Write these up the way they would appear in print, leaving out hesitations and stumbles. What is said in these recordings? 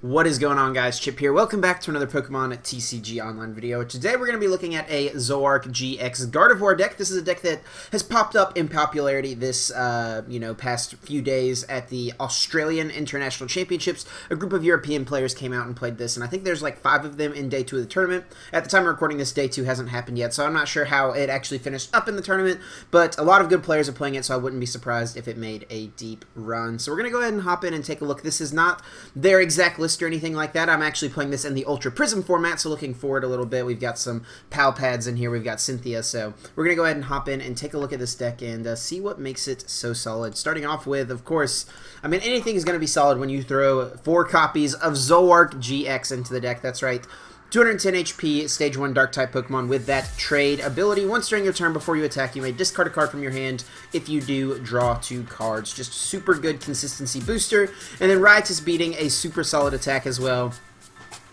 What is going on, guys? Chip here. Welcome back to another Pokemon TCG Online video. Today we're going to be looking at a Zoroark-GX Gardevoir deck. This is a deck that has popped up in popularity this, past few days at the Australian International Championships. A group of European players came out and played this, and I think there's like 5 of them in Day 2 of the tournament. At the time of recording this, Day 2 hasn't happened yet, so I'm not sure how it actually finished up in the tournament, but a lot of good players are playing it, so I wouldn't be surprised if it made a deep run. So we're going to go ahead and hop in and take a look. This is not their exact list or anything like that. I'm actually playing this in the Ultra Prism format, so looking forward a little bit. We've got some Pal Pads in here. We've got Cynthia, so we're going to go ahead and hop in and take a look at this deck and see what makes it so solid. Starting off with, of course, I mean, anything is going to be solid when you throw 4 copies of Zoroark-GX into the deck. That's right. 210 HP, Stage 1 Dark-type Pokemon with that trade ability. Once during your turn before you attack, you may discard a card from your hand. If you do, draw 2 cards. Just super good consistency booster. And then Riotous Beating, a super solid attack as well.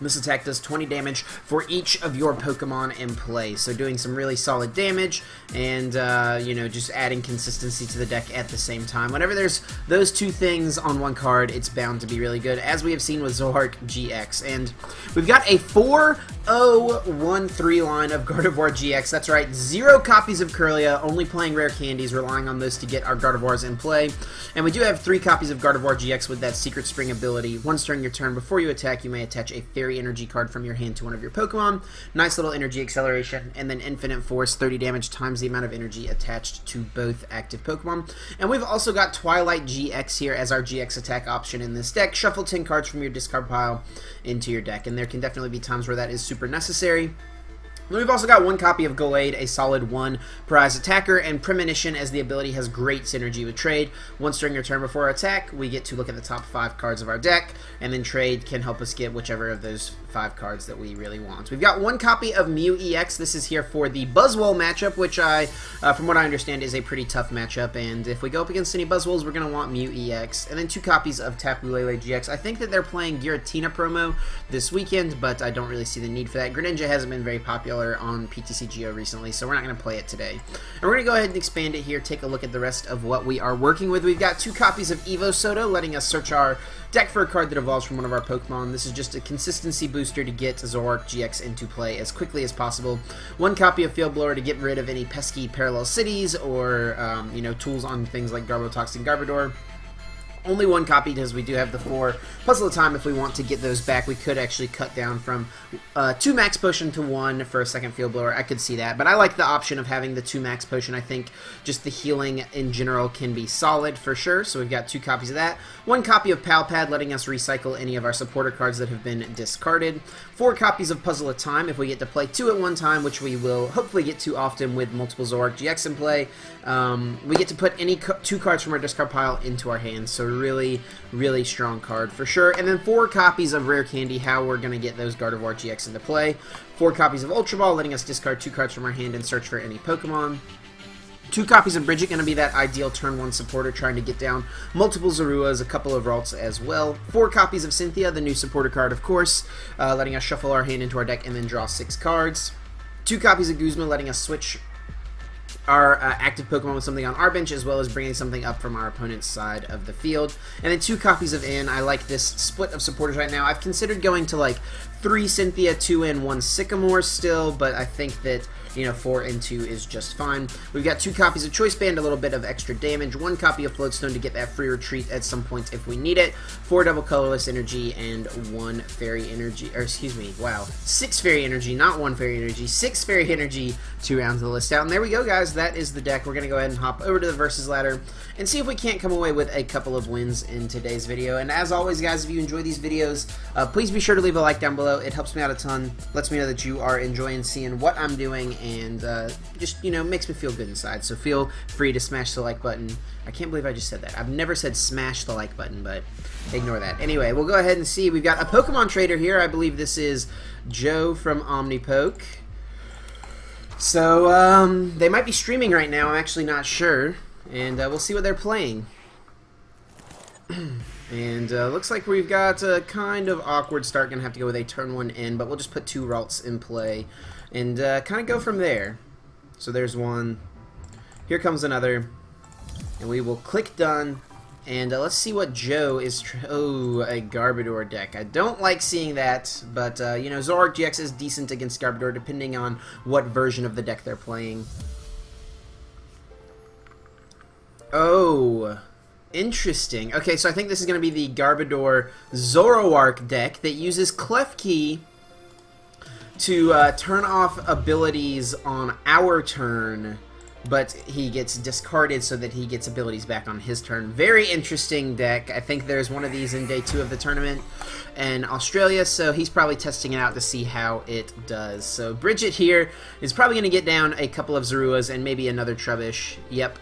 This attack does 20 damage for each of your Pokemon in play. So doing some really solid damage and, just adding consistency to the deck at the same time. Whenever there's those 2 things on one card, it's bound to be really good, as we have seen with Zoroark-GX. And we've got a 4-0-1-3 line of Gardevoir-GX. That's right, 0 copies of Kirlia, only playing rare candies, relying on those to get our Gardevoirs in play. And we do have 3 copies of Gardevoir-GX with that Secret Spring ability. Once during your turn, before you attack, you may attach a Fairy Energy card from your hand to one of your Pokemon. Nice little energy acceleration, and then Infinite Force, 30 damage times the amount of energy attached to both active Pokemon. And we've also got Twilight-GX here as our GX attack option in this deck. Shuffle 10 cards from your discard pile into your deck, and there can definitely be times where that is super necessary. We've also got 1 copy of Gallade, a solid 1 prize attacker, and Premonition, as the ability has great synergy with trade. Once during your turn before attack, we get to look at the top 5 cards of our deck, and then trade can help us get whichever of those 5 cards that we really want. We've got 1 copy of Mew-EX. This is here for the Buzzwole matchup, which from what I understand, is a pretty tough matchup, and if we go up against any Buzzwoles, we're going to want Mew-EX. And then 2 copies of Tapu Lele-GX. I think that they're playing Giratina promo this weekend, but I don't really see the need for that. Greninja hasn't been very popular on PTCGO recently, so we're not going to play it today. And we're going to go ahead and expand it here, take a look at the rest of what we are working with. We've got 2 copies of Evosoda, letting us search our deck for a card that evolves from one of our Pokemon. This is just a consistency booster to get Zoroark-GX into play as quickly as possible. 1 copy of Field Blower to get rid of any pesky parallel cities or, tools on things like Garbotox and Garbodor. Only 1 copy because we do have the 4 Puzzle of Time. If we want to get those back, we could actually cut down from 2 Max Potion to 1 for a second Field Blower. I could see that, but I like the option of having the 2 Max Potion. I think just the healing in general can be solid for sure, so we've got 2 copies of that. 1 copy of Pal Pad, letting us recycle any of our supporter cards that have been discarded. 4 copies of Puzzle of Time, if we get to play 2 at one time, which we will hopefully get to often with multiple Zoroark-GX in play. We get to put any 2 cards from our discard pile into our hands, so really, really strong card for sure. And then 4 copies of Rare Candy, how we're going to get those Gardevoir-GX into play. 4 copies of Ultra Ball, letting us discard 2 cards from our hand and search for any Pokemon. 2 copies of Brigette, going to be that ideal turn 1 supporter, trying to get down multiple Zoruas, a couple of Ralts as well. 4 copies of Cynthia, the new supporter card, of course, letting us shuffle our hand into our deck and then draw 6 cards. 2 copies of Guzma, letting us switch our active Pokemon with something on our bench, as well as bringing something up from our opponent's side of the field. And then 2 copies of N. I like this split of supporters right now. I've considered going to like 3 Cynthia, 2 N, 1 Sycamore still, but I think that 4 and 2 is just fine. We've got 2 copies of Choice Band, a little bit of extra damage, 1 copy of Float Stone to get that free retreat at some point if we need it, 4 double Colorless energy, and 1 Fairy energy, or excuse me, wow, 6 Fairy energy, not 1 Fairy energy, 6 Fairy energy to round the list out. And there we go, guys, that is the deck. We're going to go ahead and hop over to the Versus ladder and see if we can't come away with a couple of wins in today's video. And as always, guys, if you enjoy these videos, please be sure to leave a like down below. It helps me out a ton, lets me know that you are enjoying seeing what I'm doing, and just, makes me feel good inside. So feel free to smash the like button. I can't believe I just said that. I've never said smash the like button, but ignore that. Anyway, we'll go ahead and see. We've got a Pokemon trader here. I believe this is Joe from Omnipoke. So, they might be streaming right now. I'm actually not sure. And we'll see what they're playing. And looks like we've got a kind of awkward start. Gonna have to go with a turn 1 in, but we'll just put 2 Ralts in play and kind of go from there. So there's 1. Here comes another. And we will click done And let's see what Joe is... Oh, a Garbodor deck. I don't like seeing that, but, you know, Zoroark-GX is decent against Garbodor depending on what version of the deck they're playing. Oh, interesting. Okay, so I think this is going to be the Garbodor Zoroark deck that uses Klefki to turn off abilities on our turn, but he gets discarded so that he gets abilities back on his turn. Very interesting deck. I think there's one of these in day 2 of the tournament in Australia, so he's probably testing it out to see how it does. So Brigette here is probably going to get down a couple of Zoruas and maybe another Trubbish. Yep.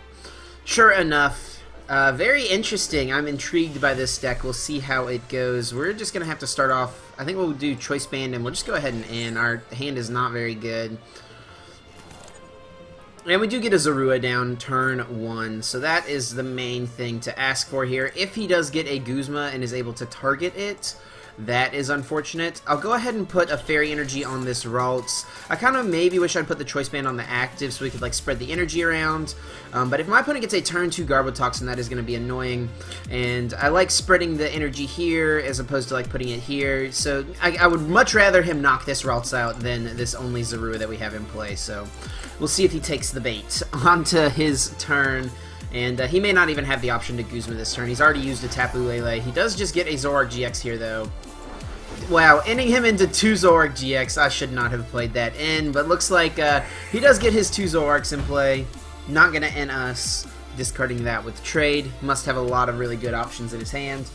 Sure enough. Very interesting. I'm intrigued by this deck. We'll see how it goes. We're just going to have to start off. I think we'll do Choice Band, and we'll just go ahead and end. Our hand is not very good. And we do get a Zorua down turn 1, so that is the main thing to ask for here. If he does get a Guzma and is able to target it, that is unfortunate. I'll go ahead and put a Fairy Energy on this Ralts. I kind of maybe wish I'd put the Choice Band on the active so we could like spread the energy around. But if my opponent gets a turn 2 Garbotoxin, that is going to be annoying. And I like spreading the energy here as opposed to like putting it here. So I would much rather him knock this Ralts out than this only Zorua that we have in play. So we'll see if he takes the bait onto his turn. And he may not even have the option to Guzma this turn. He's already used a Tapu Lele. He does just get a Zoroark-GX here, though. Wow, ending him into 2 Zoroark-GX. I should not have played that in, but looks like he does get his 2 Zoroarks in play. Not going to end us. Discarding that with trade. Must have a lot of really good options in his hand.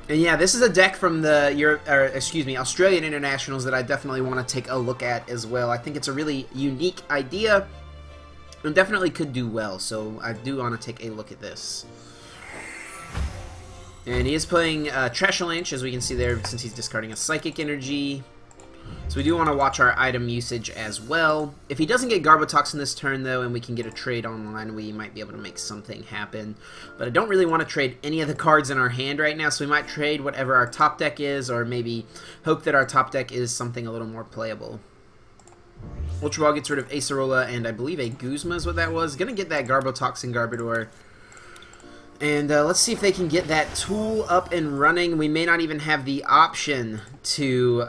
And yeah, this is a deck from the Australian Internationals that I definitely want to take a look at as well. I think it's a really unique idea and definitely could do well, so I do want to take a look at this. And he is playing Trashalanche, as we can see there, since he's discarding a Psychic Energy. So we do want to watch our item usage as well. If he doesn't get Garbotoxin this turn, though, and we can get a trade online, we might be able to make something happen. But I don't really want to trade any of the cards in our hand right now, so we might trade whatever our top deck is, or maybe hope that our top deck is something a little more playable. Ultra Ball gets rid of Acerola, and I believe a Guzma is what that was. Gonna get that Garbotoxin Garbodor. And let's see if they can get that tool up and running. We may not even have the option to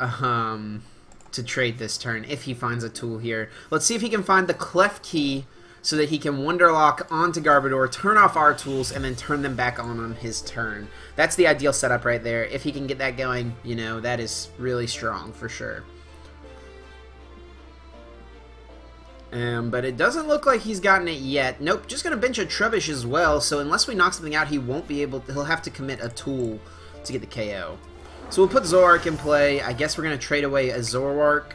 trade this turn if he finds a tool here. Let's see if he can find the Klefki so that he can Wonderlock onto Garbodor, turn off our tools, and then turn them back on his turn. That's the ideal setup right there. If he can get that going, you know, that is really strong for sure. But it doesn't look like he's gotten it yet. Nope, just going to bench a Trubbish as well, so unless we knock something out, he won't be able to, he'll have to commit a tool to get the KO. So we'll put Zoroark in play. I guess we're going to trade away a Zoroark.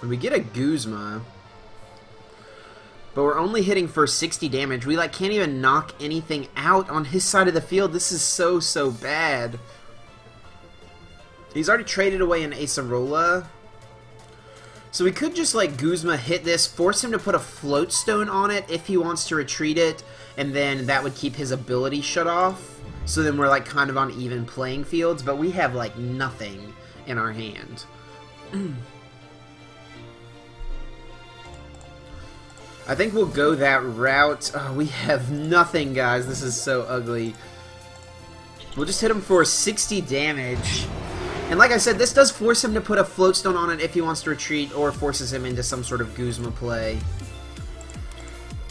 And we get a Guzma. But we're only hitting for 60 damage. We like can't even knock anything out on his side of the field. This is so bad. He's already traded away an Acerola. So we could just like Guzma hit this, force him to put a Float Stone on it if he wants to retreat it, and then that would keep his ability shut off. So then we're like kind of on even playing fields, but we have like nothing in our hand. I think we'll go that route. Oh, we have nothing, guys. This is so ugly. We'll just hit him for 60 damage. And like I said, this does force him to put a Float Stone on it if he wants to retreat, or forces him into some sort of Guzma play.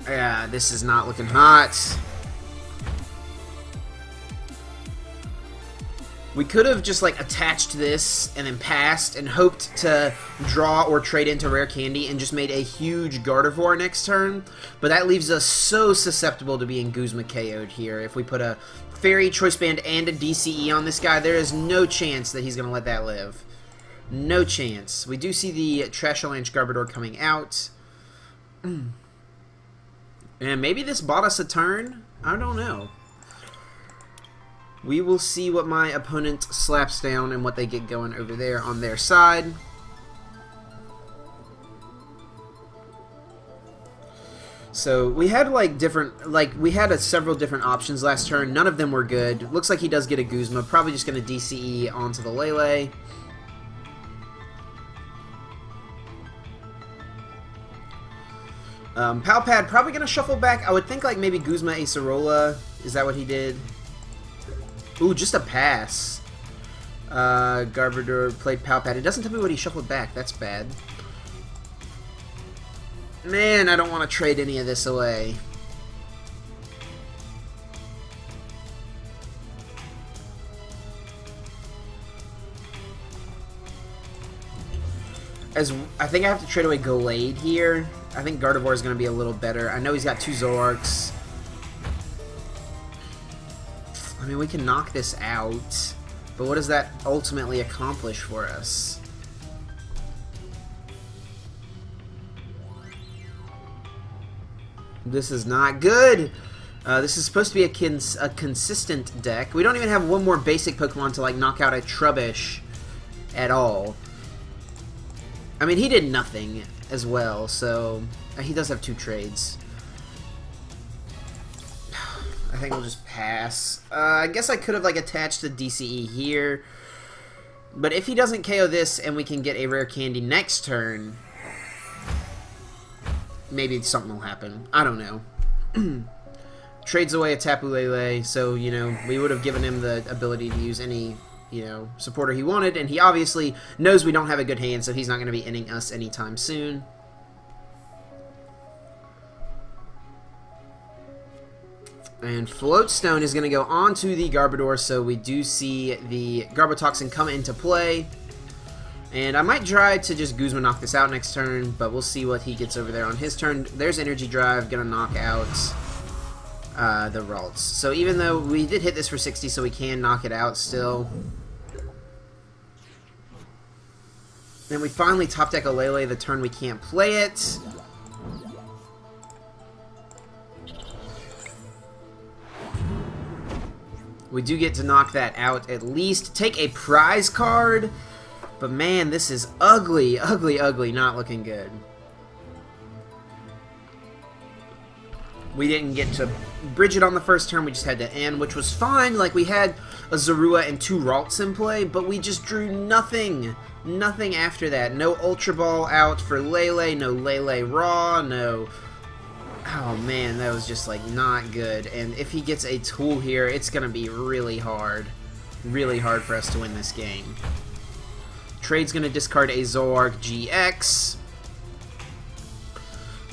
Yeah, this is not looking hot. We could have just like attached this and then passed and hoped to draw or trade into Rare Candy and just made a huge Gardevoir next turn. But that leaves us so susceptible to being Guzma KO'd here. If we put a Fairy, Choice Band, and a DCE on this guy, there is no chance that he's going to let that live. No chance. We do see the Trashalanche Garbodor coming out. And maybe this bought us a turn? I don't know. We will see what my opponent slaps down and what they get going over there on their side. So we had like different, we had several different options last turn. None of them were good. Looks like he does get a Guzma. Probably just going to DCE onto the Lele. Pal Pad probably going to shuffle back. I would think like maybe Guzma Acerola. Is that what he did? Ooh, just a pass. Gardevoir played Pal Pad. It doesn't tell me what he shuffled back. That's bad. Man, I don't want to trade any of this away. I think I have to trade away Gallade here. I think Gardevoir is going to be a little better. I know he's got 2 Zoroarks. I mean, we can knock this out, but what does that ultimately accomplish for us? This is not good. This is supposed to be a consistent deck. We don't even have one more basic Pokemon to like knock out a Trubbish at all. I mean, he did nothing as well, so he does have 2 trades. I think we'll just pass. I guess I could have like attached the DCE here, but if he doesn't KO this and we can get a Rare Candy next turn, maybe something will happen. I don't know. Trades away a Tapu Lele, so, you know, we would have given him the ability to use any, you know, supporter he wanted, and he obviously knows we don't have a good hand, so he's not going to be ending us anytime soon. And Float Stone is going to go onto the Gardevoir, so we do see the Garbotoxin come into play. And I might try to just Guzma knock this out next turn, but we'll see what he gets over there on his turn. There's Energy Drive, going to knock out the Ralts. So even though we did hit this for 60, so we can knock it out still. Then we finally top deck a Lele the turn we can't play it. We do get to knock that out at least. Take a prize card. But man, this is ugly, ugly, ugly. Not looking good. We didn't get to bridge it on the first turn. We just had to end, which was fine. Like, we had a Zorua and 2 Ralts in play, but we just drew nothing. Nothing after that. No Ultra Ball out for Lele. No Lele Raw. No... Oh man, that was just like not good. And if he gets a tool here, it's going to be really hard. Really hard for us to win this game. Trade's going to discard a Zoroark-GX.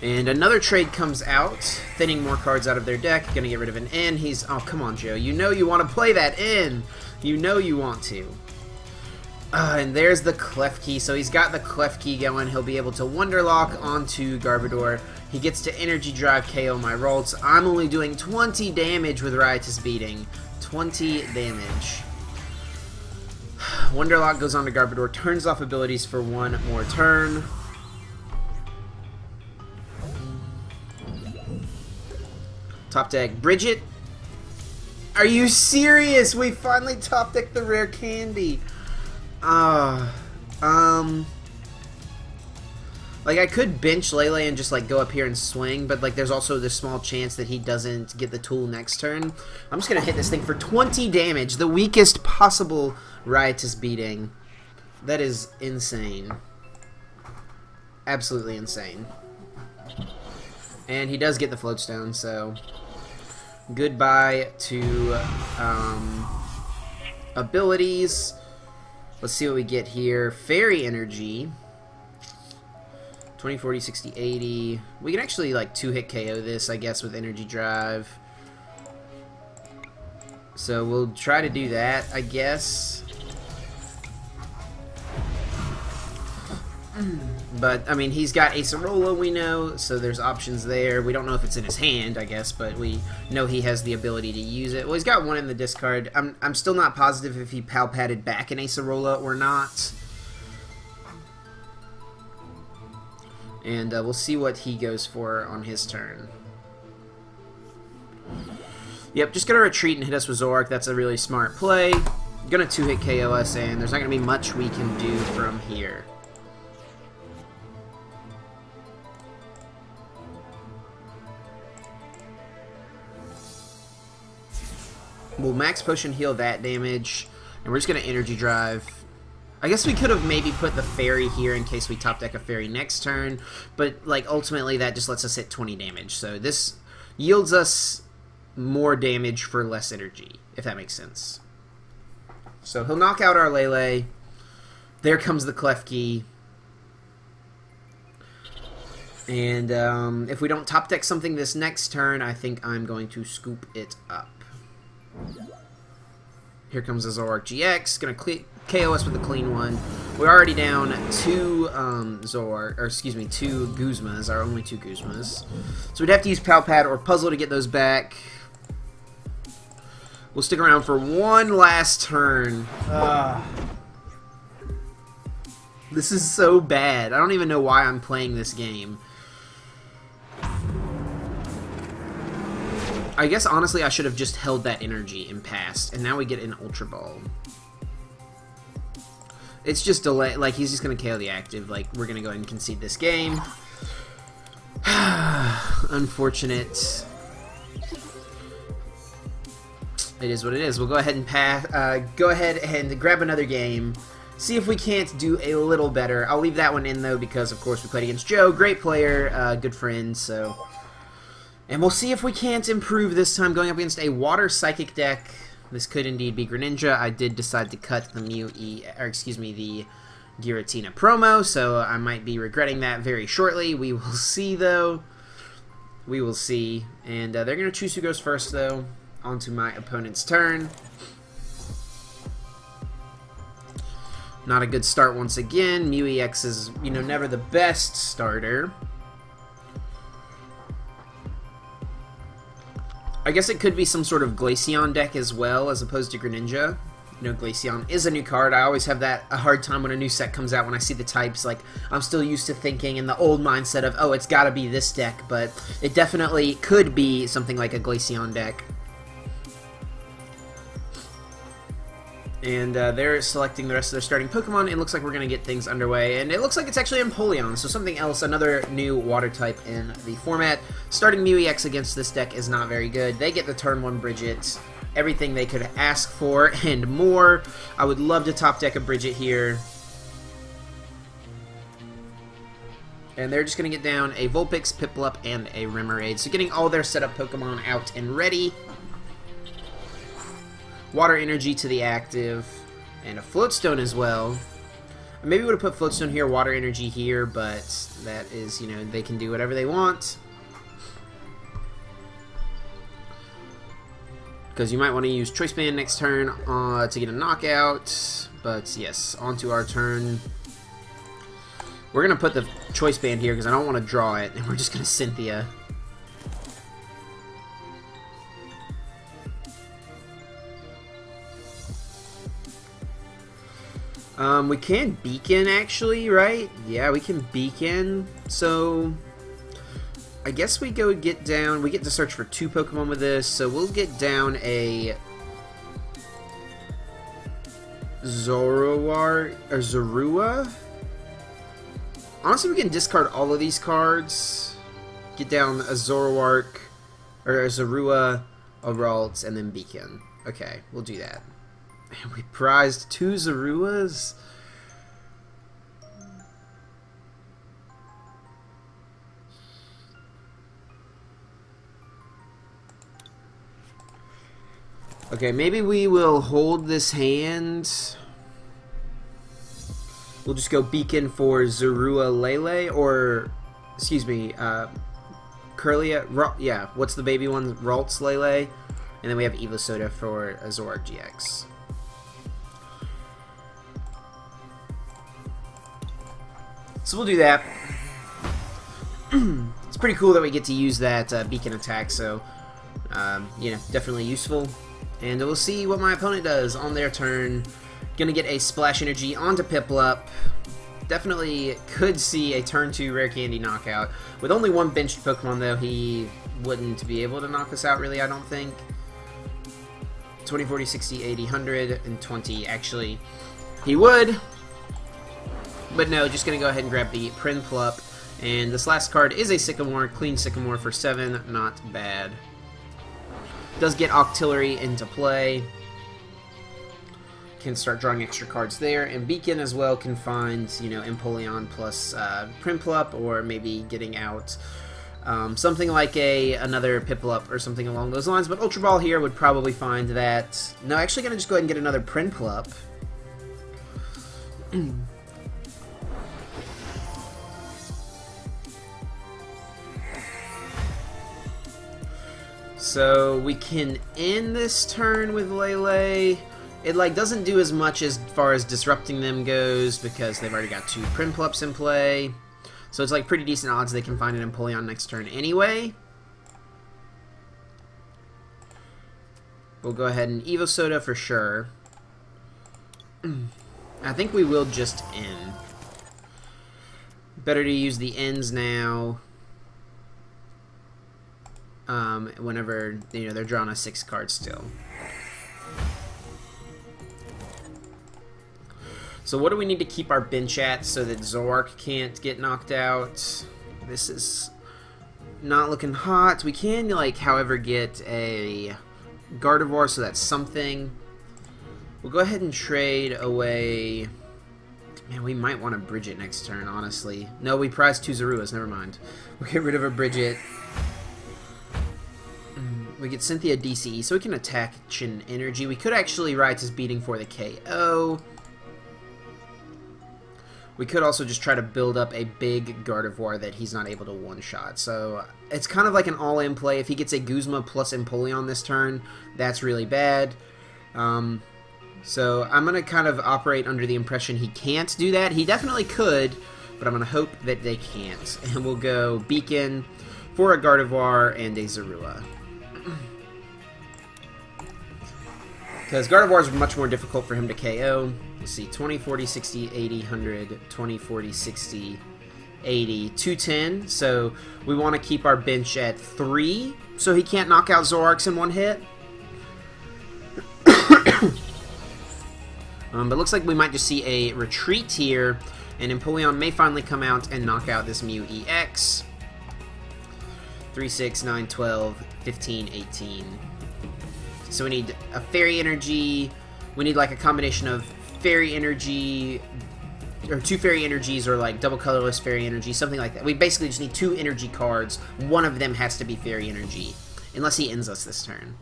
And another trade comes out, thinning more cards out of their deck. Going to get rid of an N. He's... Oh, come on, Joe. You know you want to play that N. You know you want to. And there's the Klefki. So he's got the Klefki going. He'll be able to Wonderlock onto Gardevoir. He gets to Energy Drive KO my Ralts. I'm only doing 20 damage with Riotous Beating. 20 damage. Wonderlock goes on to Gardevoir. Turns off abilities for 1 more turn. Top deck Brigette. Are you serious? We finally top decked the Rare Candy. Like, I could bench Lele and just, like, go up here and swing, but, like, there's also this small chance that he doesn't get the tool next turn. I'm just gonna hit this thing for 20 damage, the weakest possible Riotous Beating. That is insane. Absolutely insane. And he does get the Float Stone, so... Goodbye to, abilities. Let's see what we get here. Fairy Energy. 20, 40, 60, 80. We can actually, like, 2-hit KO this, I guess, with Energy Drive. So we'll try to do that, I guess. But, I mean, he's got Acerola, we know, so there's options there. We don't know if it's in his hand, I guess, but we know he has the ability to use it. Well, he's got 1 in the discard. I'm still not positive if he Pal Padded back an Acerola or not. And we'll see what he goes for on his turn. Yep, just gonna retreat and hit us with Zoroark. That's a really smart play. Gonna 2-hit KO us, and there's not gonna be much we can do from here. We'll Max Potion heal that damage, and we're just gonna Energy Drive. I guess we could have maybe put the fairy here in case we top deck a fairy next turn, but like ultimately that just lets us hit 20 damage. So this yields us more damage for less energy, if that makes sense. So he'll knock out our Lele. There comes the Klefki. And if we don't top deck something this next turn, I think I'm going to scoop it up. Here comes the Zoroark-GX. Gonna KO us with a clean one. We're already down two two Guzmas, our only two Guzmas. So we'd have to use Pal Pad or Puzzle to get those back. We'll stick around for one last turn. This is so bad. I don't even know why I'm playing this game. I guess honestly I should have just held that energy and passed, and now we get an Ultra Ball. It's just delay. Like, he's just gonna KO the active. Like, we're gonna go ahead and concede this game. Unfortunate. It is what it is. We'll go ahead and pass. Go ahead and grab another game. See if we can't do a little better. I'll leave that one in though because, of course, we played against Joe. Great player, good friend. So, and we'll see if we can't improve this time going up against a Water Psychic deck. This could indeed be Greninja. I did decide to cut the the Giratina promo, so I might be regretting that very shortly. We will see, though. We will see. And they're going to choose who goes first, though. Onto my opponent's turn. Not a good start once again. Mew-EX is, never the best starter. I guess it could be some sort of Glaceon deck as well, as opposed to Greninja. Glaceon is a new card. I always have a hard time when a new set comes out when I see the types. Like, I'm still used to thinking in the old mindset of, oh, it's gotta be this deck, but it definitely could be something like a Glaceon deck. And they're selecting the rest of their starting Pokemon. It looks like we're going to get things underway. And it looks like it's actually Empoleon, so something else, another new water type in the format. Starting Mew-EX against this deck is not very good. They get the turn 1 Brigette. Everything they could ask for and more. I would love to top deck a Brigette here. And they're just going to get down a Vulpix, Piplup, and a Remoraid. So getting all their setup Pokemon out and ready. Water Energy to the active, and a Float Stone as well. Maybe would have put Float Stone here, Water Energy here, but that is, they can do whatever they want. Because you might want to use Choice Band next turn to get a knockout. But yes, onto our turn. We're going to put the Choice Band here because I don't want to draw it, and we're just going to Cynthia. We can Beacon, actually, right? Yeah, we can Beacon. So, I guess we go get down... We get to search for 2 Pokemon with this, so we'll get down a... Zorua? Honestly, we can discard all of these cards. Get down a Zoroark, or a Zorua, a Ralts, and then Beacon. Okay, we'll do that. And we prized 2 Zoruas? Okay, maybe we will hold this hand. We'll just go Beacon for Zorua Lele, or, excuse me, Curlia, yeah, what's the baby one? Ralts Lele. And then we have Evosoda for Zoroark-GX. So we'll do that. It's pretty cool that we get to use that Beacon attack, so, definitely useful. And we'll see what my opponent does on their turn. Gonna get a Splash Energy onto Piplup. Definitely could see a turn 2 Rare Candy knockout. With only 1 benched Pokemon, though, he wouldn't be able to knock us out, really, I don't think. 20, 40, 60, 80, 100, and 20. Actually, he would. But no, just gonna go ahead and grab the Prinplup. And this last card is a Sycamore, clean Sycamore for 7, not bad. Does get Octillery into play. can start drawing extra cards there, and Beacon as well can find, you know, Empoleon plus Prinplup, or maybe getting out something like another Piplup or something along those lines. But Ultra Ball here would probably find that. No, actually gonna just go ahead and get another Prinplup. So we can end this turn with Lele. It like doesn't do as much as far as disrupting them goes because they've already got 2 Prinplups in play. So it's like pretty decent odds they can find an Empoleon next turn anyway. We'll go ahead and Evosoda for sure. I think we will just end. Better to use the ends now. Whenever, you know, they're drawing a 6 card still. So what do we need to keep our bench at so that Zoroark can't get knocked out? This is not looking hot. We can, like, however, get a Gardevoir, so that's something. We'll go ahead and trade away. Man, we might want a Brigette next turn, honestly. No, we prize 2 Zoruas, never mind. We'll get rid of a Brigette. We get Cynthia DCE, so we can attack Chin Energy. We could actually ride his beating for the KO. We could also just try to build up a big Gardevoir that he's not able to one-shot. So it's kind of like an all-in play. If he gets a Guzma plus Empoleon this turn, that's really bad. So I'm going to kind of operate under the impression he can't do that. He definitely could, but I'm going to hope that they can't. And we'll go Beacon for a Gardevoir and a Zorua. Because Gardevoir is much more difficult for him to KO. Let's see, 20, 40, 60, 80, 100, 20, 40, 60, 80, 210. So we want to keep our bench at 3 so he can't knock out Zoroarks in one hit. But looks like we might just see a retreat here, and Empoleon may finally come out and knock out this Mew-EX. 3, 6, 9, 12, 15, 18. So we need a Fairy Energy. We need like a combination of Fairy Energy, or 2 Fairy Energies, or like double colorless Fairy Energy, something like that. We basically just need 2 energy cards. One of them has to be Fairy Energy, unless he ends us this turn.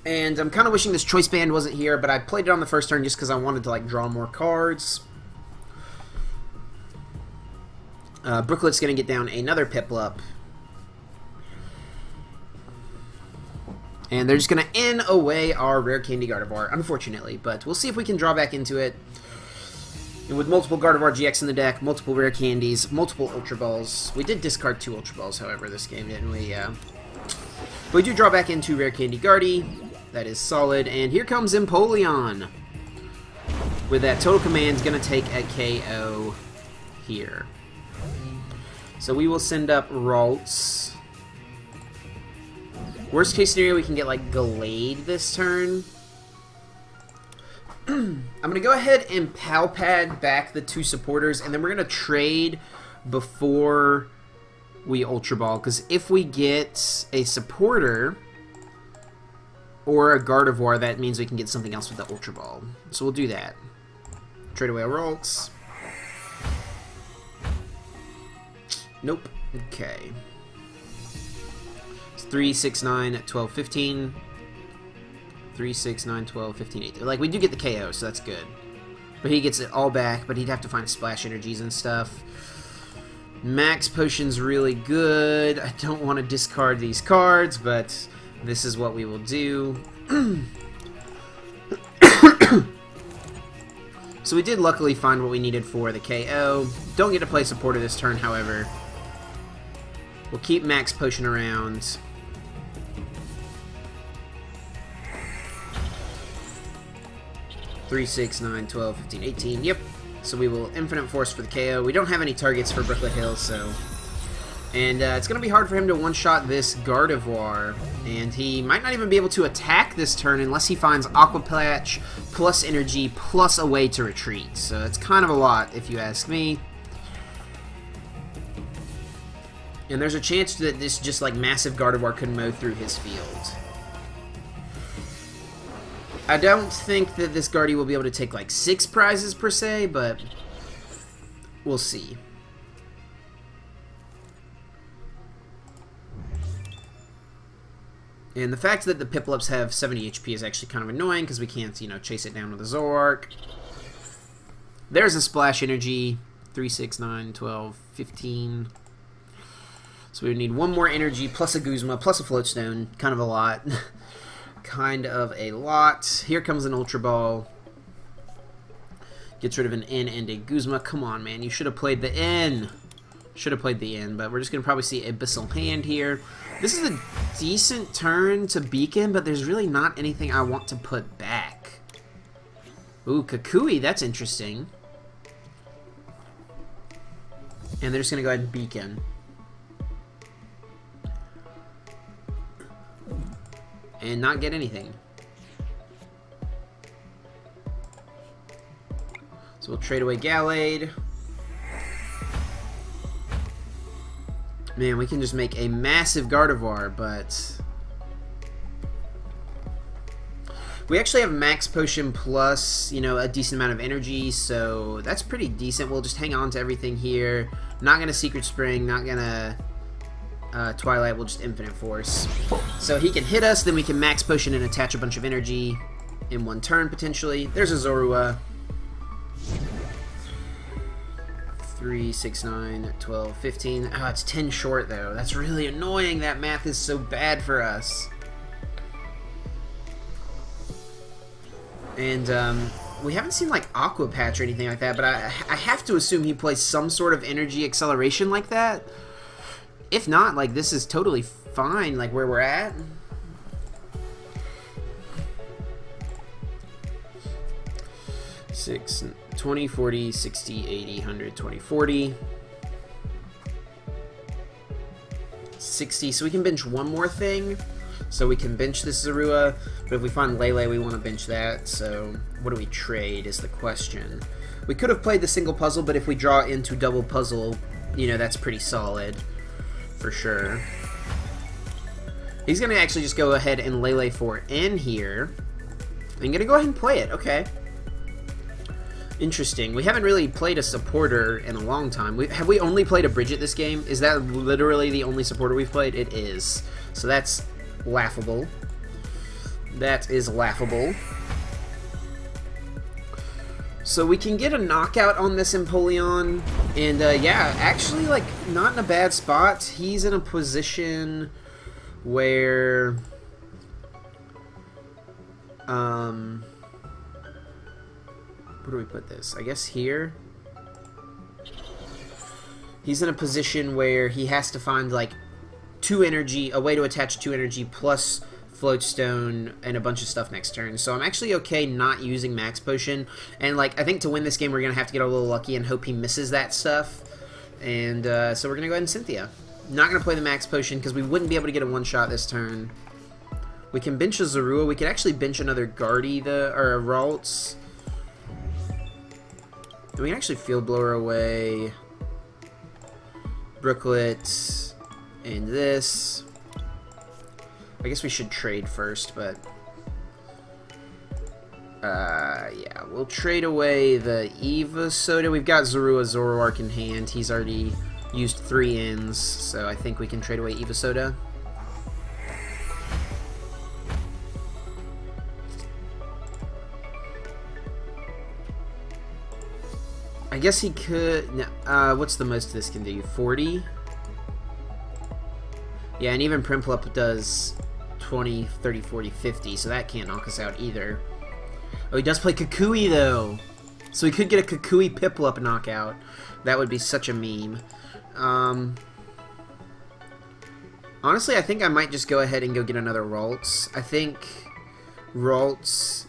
And I'm kind of wishing this Choice Band wasn't here, but I played it on the first turn just because I wanted to like draw more cards. Brooklet's going to get down another Piplup. And they're just going to end away our Rare Candy Gardevoir, unfortunately. But we'll see if we can draw back into it. And with multiple Gardevoir-GX in the deck, multiple Rare Candies, multiple Ultra Balls. We did discard 2 Ultra Balls, however, this game, didn't we? Yeah. But we do draw back into Rare Candy GRI. That is solid. And here comes Empoleon. With that Total Command, going to take a KO here. So we will send up Ralts. Worst case scenario, we can get like Gallade this turn. I'm going to go ahead and Pal Pad back the 2 supporters, and then we're going to trade before we Ultra Ball. Because if we get a supporter or a Gardevoir, that means we can get something else with the Ultra Ball. So we'll do that. Trade away our Ralts. Nope. Okay. 3, 6, 9, 12, 15. 3, 6, 9, 12, 15, 18. Like, we do get the KO, so that's good. But he gets it all back, but he'd have to find Splash Energies and stuff. Max Potion's really good. I don't want to discard these cards, but this is what we will do. So we did luckily find what we needed for the KO. Don't get to play supporter this turn, however. We'll keep Max Potion around. Three, 6, 9, 12, 15, 18. Yep. So we will Infinite Force for the KO. We don't have any targets for Brooklet Hill, so... And it's going to be hard for him to one-shot this Gardevoir. And he might not even be able to attack this turn unless he finds Aqua Patch plus Energy plus a way to retreat. So it's kind of a lot, if you ask me. And there's a chance that this just like massive Gardevoir could mow through his field. I don't think that this Guardy will be able to take like 6 prizes per se, but we'll see. And the fact that the Piplups have 70 HP is actually kind of annoying because we can't, you know, chase it down with a Zoroark. There's a Splash Energy. 3, 6, 9, 12, 15. So we would need one more energy plus a Guzma plus a Float Stone. Kind of a lot. Kind of a lot. Here comes an Ultra Ball. Gets rid of an N and a Guzma. Come on, man. You should have played the N. Should have played the N, but we're just going to probably see Abyssal Hand here. This is a decent turn to Beacon, but there's really not anything I want to put back. Ooh, Kukui, that's interesting. And they're just going to go ahead and Beacon. And not get anything. So we'll trade away Gallade. Man, we can just make a massive Gardevoir, but we actually have Max Potion plus, you know, a decent amount of energy, so that's pretty decent. We'll just hang on to everything here. Not gonna Secret Spring, not gonna Twilight, we'll just Infinite Force. So he can hit us, then we can Max Potion and attach a bunch of energy in one turn, potentially. There's a Zorua. 3, 6, 9, 12, 15. Oh, it's 10 short, though. That's really annoying. That math is so bad for us. And, we haven't seen, like, Aqua Patch or anything like that, but I have to assume he plays some sort of energy acceleration like that. If not, like, this is totally fine, like, where we're at. Six, 20, 40, 60, 80, 100, 20, 40. 60, so we can bench one more thing. So we can bench this Zorua, but if we find Lele, we want to bench that, so what do we trade is the question. We could have played the single puzzle, but if we draw into double puzzle, you know, that's pretty solid, for sure. He's going to actually just go ahead and Lele for N here. I'm going to go ahead and play it, okay. Interesting. We haven't really played a supporter in a long time. Have we only played a Brigette this game? Is that literally the only supporter we've played? It is. So that's laughable. That is laughable. So we can get a knockout on this Empoleon. And yeah, actually, like, not in a bad spot. He's in a position where where do we put this? I guess here. He's in a position where he has to find like 2 energy, a way to attach 2 energy plus Float Stone and a bunch of stuff next turn. So I'm actually okay not using Max Potion. And like I think to win this game we're gonna have to get a little lucky and hope he misses that stuff. And so we're gonna go ahead and Cynthia. Not gonna play the Max Potion because we wouldn't be able to get a one-shot this turn. We can bench a Zorua. We could actually bench another Guardy or a Ralts. We can actually Field Blower away Brooklet and this. I guess we should trade first, but yeah, we'll trade away the Evosoda. We've got Zorua Zoroark in hand. He's already used 3 ends, so I think we can trade away Evosoda. I guess he could. What's the most this can do? 40? Yeah, and even Primplup does 20, 30, 40, 50, so that can't knock us out either. Oh, he does play Kukui, though. So we could get a Kukui Piplup knockout. That would be such a meme. Honestly, I think I might just go ahead and go get another Ralts. I think Ralts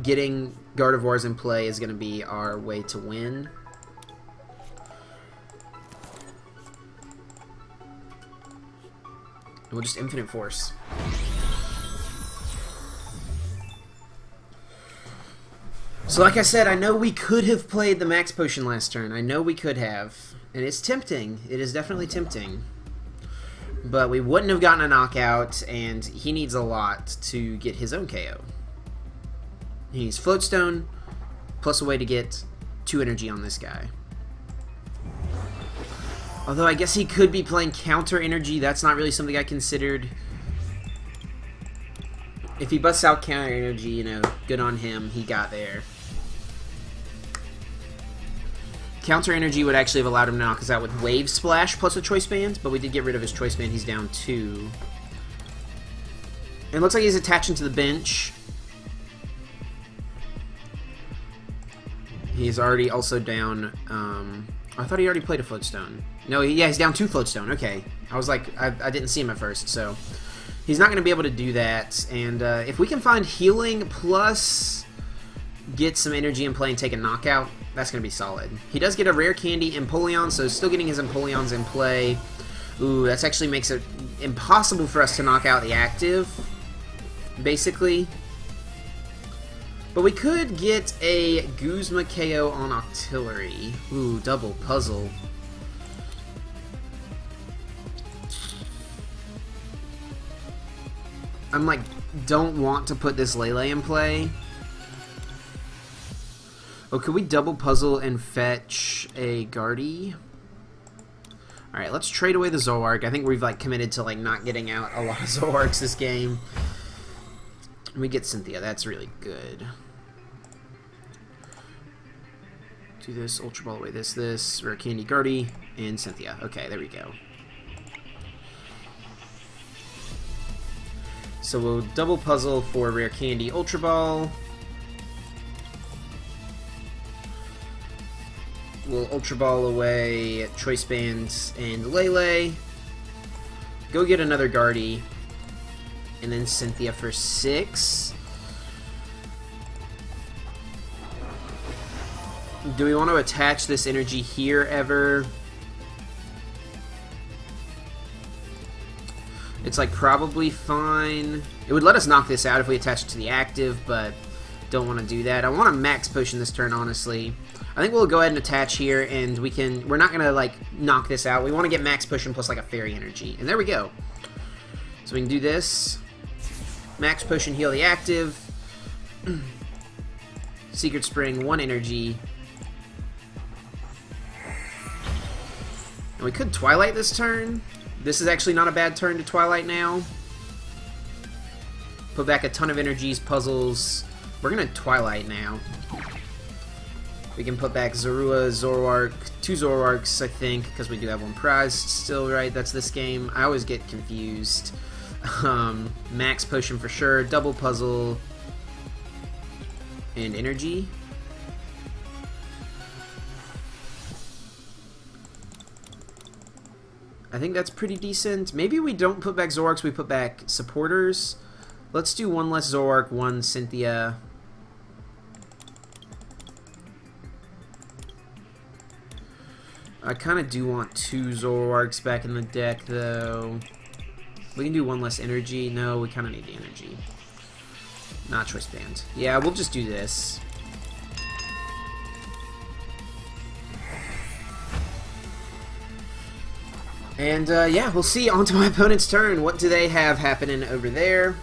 getting Gardevoirs in play is going to be our way to win. We'll just Infinite Force. So like I said, I know we could have played the Max Potion last turn. I know we could have. And it's tempting. It is definitely tempting. But we wouldn't have gotten a knockout, and he needs a lot to get his own KO. He needs Float Stone, plus a way to get 2 energy on this guy. Although I guess he could be playing counter energy. That's not really something I considered. If he busts out counter energy, you know, good on him. He got there. Counter energy would actually have allowed him to knock us out with Wave Splash plus a Choice Band, but we did get rid of his Choice Band. He's down 2. It looks like he's attaching to the bench. He's already also down. I thought he already played a Float Stone. No, yeah, he's down 2 Float Stone. Okay. I was like, I didn't see him at first, so he's not going to be able to do that. And if we can find healing plus get some energy in play and take a knockout, that's going to be solid. He does get a Rare Candy Empoleon, so still getting his Empoleons in play. Ooh, that actually makes it impossible for us to knock out the active, basically. But we could get a Guzma KO on Octillery. Ooh, double puzzle. I'm like, don't want to put this Lele in play. Oh, could we double puzzle and fetch a Gardevoir? Alright, let's trade away the Zoroark. I think we've like committed to like not getting out a lot of Zoroarks this game. We get Cynthia, that's really good. Do this, Ultra Ball away this, Rare Candy Gardevoir, and Cynthia. Okay, there we go. So we'll double puzzle for Rare Candy Ultra Ball. We'll Ultra Ball away Choice Bands and Lele. Go get another Gardevoir. And then Cynthia for 6. Do we want to attach this energy here ever? It's like probably fine. It would let us knock this out if we attach it to the active, but don't want to do that. I want to Max Potion this turn, honestly. I think we'll go ahead and attach here, and we're not going to like knock this out. We want to get Max Potion plus like a Fairy Energy. And there we go. So we can do this. Max Potion, heal the active. Secret Spring, 1 energy. And we could Twilight this turn. This is actually not a bad turn to Twilight now. Put back a ton of energies, puzzles. We're going to Twilight now. We can put back Zorua, Zoroark, 2 Zoroarks, I think, because we do have 1 prize still, right? That's this game. I always get confused. Max Potion for sure, double puzzle, and energy. I think that's pretty decent. Maybe we don't put back Zoroarks, we put back supporters. Let's do 1 less Zoroark, 1 Cynthia. I kind of do want 2 Zoroarks back in the deck, though. We can do 1 less energy. No, we kind of need the energy. Not Choice Band. Yeah, we'll just do this. And, yeah, we'll see. On to my opponent's turn. What do they have happening over there?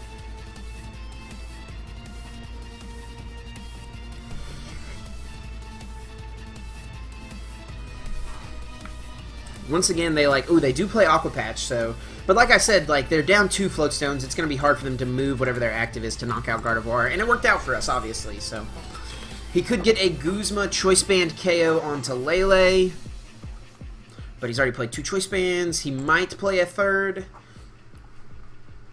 Once again, they like, ooh, they do play Aqua Patch, so... But like I said, like, they're down 2 Float Stones. It's going to be hard for them to move whatever their active is to knock out Gardevoir. And it worked out for us, obviously, so... He could get a Guzma Choice Band KO onto Lele. But he's already played 2 Choice Bands. He might play a 3rd.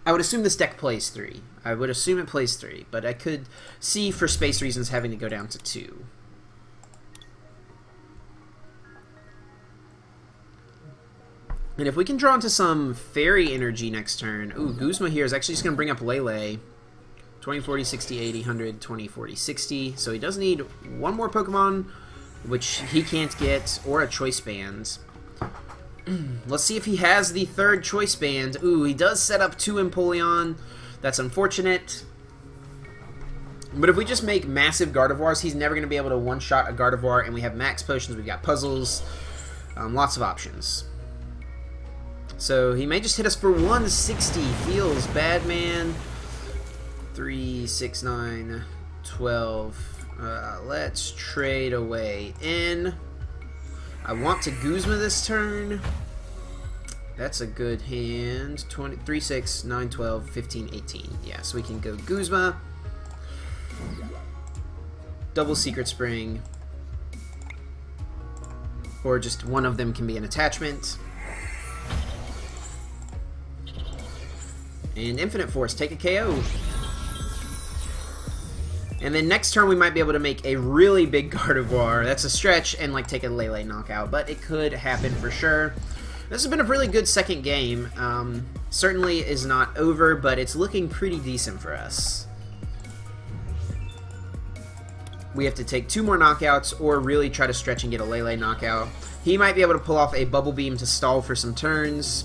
I would assume this deck plays 3. I would assume it plays 3. But I could see, for space reasons, having to go down to 2. And if we can draw into some Fairy Energy next turn... Ooh, Guzma here is actually just going to bring up Lele. 20, 40, 60, 80, 100, 20, 40, 60. So he does need 1 more Pokemon, which he can't get, or a Choice Band. Let's see if he has the 3rd Choice Band. Ooh, he does set up 2 Empoleon. That's unfortunate. But if we just make massive Gardevoirs, he's never going to be able to one-shot a Gardevoir, and we have Max Potions, we've got puzzles, lots of options. So he may just hit us for 160. Feels bad, man. 3, 6, 9, 12. Let's trade away in. I want to Guzma this turn. That's a good hand. 3, 6, 9, 12, 15, 18. Yeah, so we can go Guzma. Double Secret Spring. Or just one of them can be an attachment. And Infinite Force, take a KO. And then next turn we might be able to make a really big Gardevoir. That's a stretch, and like take a Lele knockout, but it could happen for sure. This has been a really good second game. Certainly is not over, but it's looking pretty decent for us. We have to take 2 more knockouts or really try to stretch and get a Lele knockout. He might be able to pull off a Bubble Beam to stall for some turns.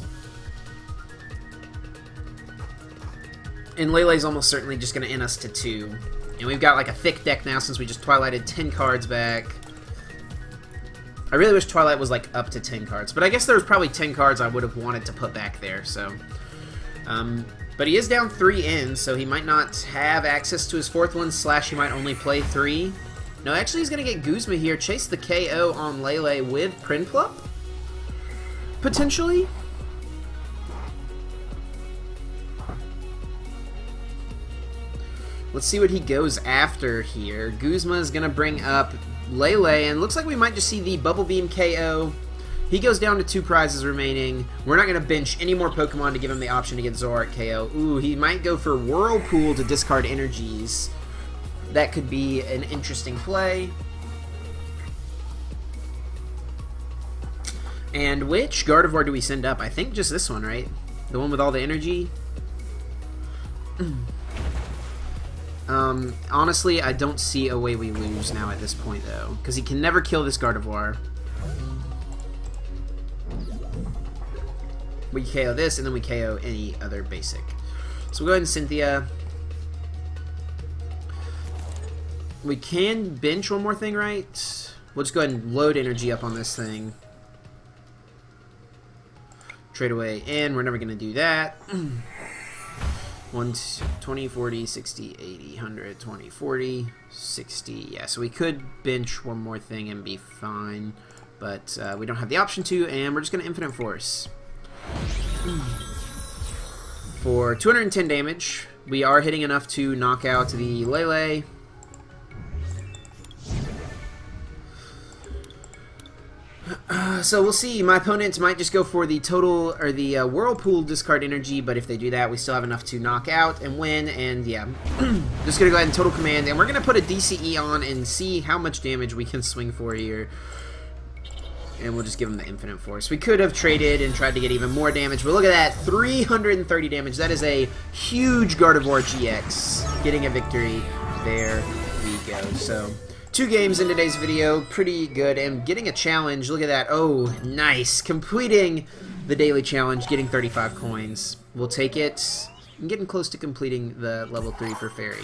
And Lele's almost certainly just going to end us to 2. And we've got like a thick deck now since we just Twilighted 10 cards back. I really wish Twilight was like up to 10 cards, but I guess there was probably 10 cards I would have wanted to put back there, so. But he is down 3 ends, so he might not have access to his 4th one, / he might only play 3. No, actually he's going to get Guzma here, chase the KO on Lele with Prinplup? Potentially? Let's see what he goes after here. Guzma is going to bring up Lele, and looks like we might just see the Bubble Beam KO. He goes down to 2 prizes remaining. We're not going to bench any more Pokemon to give him the option to get Zoroark KO. Ooh, he might go for Whirlpool to discard energies. That could be an interesting play. And which Gardevoir do we send up? I think just this one, right? The one with all the energy? Honestly, I don't see a way we lose now at this point, though. Because he can never kill this Gardevoir. We KO this, and then we KO any other basic. So we'll go ahead and Cynthia. We can bench one more thing, right? We'll just go ahead and load energy up on this thing. Trade away, and we're never going to do that. 20, 40, 60, 80, 100, 20, 40, 60. Yeah, so we could bench one more thing and be fine, but we don't have the option to, and we're just going to Infinite Force. For 210 damage, we are hitting enough to knock out the Lele. So we'll see. My opponents might just go for the total or the Whirlpool discard energy, but if they do that, we still have enough to knock out and win. And yeah, just gonna go ahead and total command, and we're gonna put a DCE on and see how much damage we can swing for here. And we'll just give him the Infinite Force. We could have traded and tried to get even more damage, but look at that, 330 damage. That is a huge Gardevoir-GX getting a victory. There we go. So 2 games in today's video, pretty good, and getting a challenge. Look at that. Oh, nice. Completing the daily challenge, getting 35 coins. We'll take it. I'm getting close to completing the level 3 for Fairy.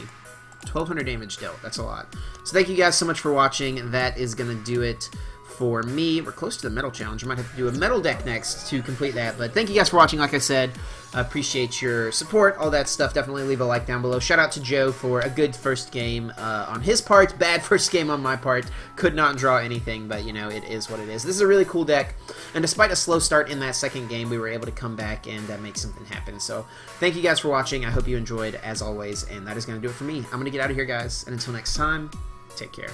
1,200 damage dealt. That's a lot. So thank you guys so much for watching. That is going to do it for me. We're close to the metal challenge. I might have to do a metal deck next to complete that. But thank you guys for watching. Like I said, I appreciate your support, all that stuff. Definitely leave a like down below. Shout out to Joe for a good first game on his part. Bad first game on my part. Could not draw anything, but you know, it is what it is. This is a really cool deck, and despite a slow start in that second game, we were able to come back and make something happen. So thank you guys for watching. I hope you enjoyed, as always, and that is going to do it for me. I'm going to get out of here, guys, and until next time, take care.